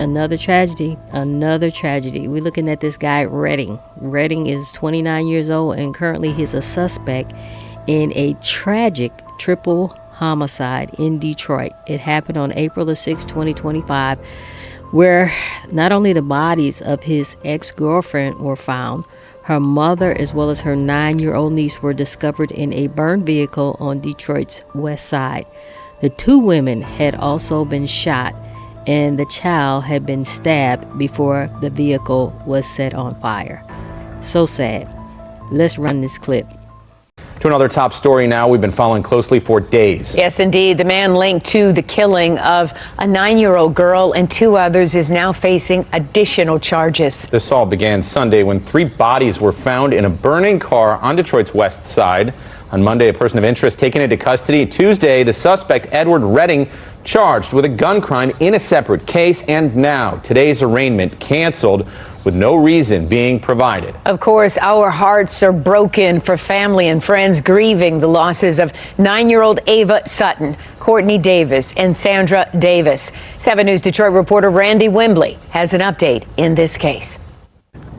Another tragedy. We're looking at this guy, Redding. Redding is 29 years old, and currently he's a suspect in a tragic triple homicide in Detroit. It happened on April the 6th, 2025, where not only the bodies of his ex-girlfriend were found, her mother as well as her 9-year-old niece were discovered in a burned vehicle on Detroit's west side. The two women had also been shot, and the child had been stabbed before the vehicle was set on fire. So sad. Let's run this clip. To another top story now we've been following closely for days. Yes, indeed. The man linked to the killing of a 9-year-old girl and 2 others is now facing additional charges. This all began Sunday when 3 bodies were found in a burning car on Detroit's west side. On Monday, a person of interest taken into custody. Tuesday, the suspect, Edward Redding, charged with a gun crime in a separate case. And now, today's arraignment canceled with no reason being provided. Of course, our hearts are broken for family and friends grieving the losses of 9-year-old Ava Sutton, Courtney Davis, and Sandra Davis. 7 News Detroit reporter Randy Wembley has an update in this case.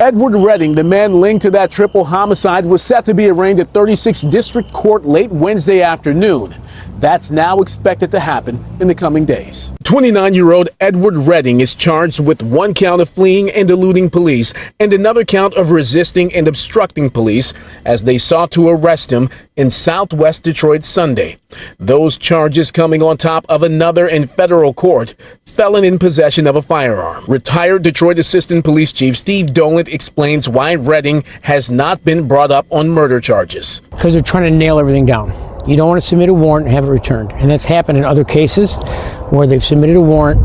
Edward Redding, the man linked to that triple homicide, was set to be arraigned at 36th District Court late Wednesday afternoon. That's now expected to happen in the coming days. 29-year-old Edward Redding is charged with 1 count of fleeing and eluding police and another count of resisting and obstructing police as they sought to arrest him in southwest Detroit Sunday. Those charges coming on top of another in federal court, felon in possession of a firearm. Retired Detroit Assistant Police Chief Steve Dolan explains why Redding has not been brought up on murder charges. Because they're trying to nail everything down. You don't want to submit a warrant and have it returned. And that's happened in other cases where they've submitted a warrant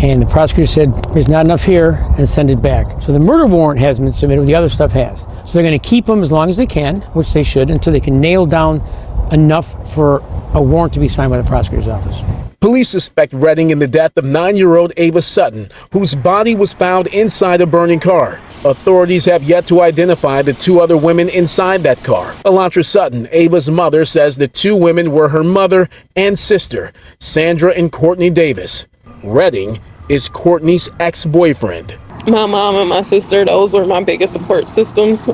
and the prosecutor said there's not enough here and send it back. So the murder warrant hasn't been submitted, the other stuff has. So they're going to keep them as long as they can, which they should, until they can nail down enough for a warrant to be signed by the prosecutor's office. Police suspect Redding in the death of 9-year-old Ava Sutton, whose body was found inside a burning car. Authorities have yet to identify the 2 other women inside that car. Elantra Sutton, Ava's mother, says the 2 women were her mother and sister, Sandra and Courtney Davis. Redding is Courtney's ex-boyfriend. My mom and my sister, those were my biggest support systems.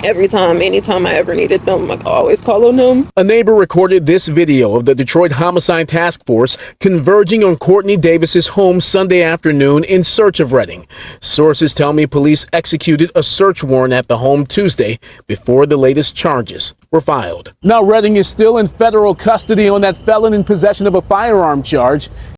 Anytime I ever needed them, I could always call on them. A neighbor recorded this video of the Detroit Homicide Task Force converging on Courtney Davis's home Sunday afternoon in search of Redding. Sources tell me police executed a search warrant at the home Tuesday before the latest charges were filed. Now Redding is still in federal custody on that felon in possession of a firearm charge.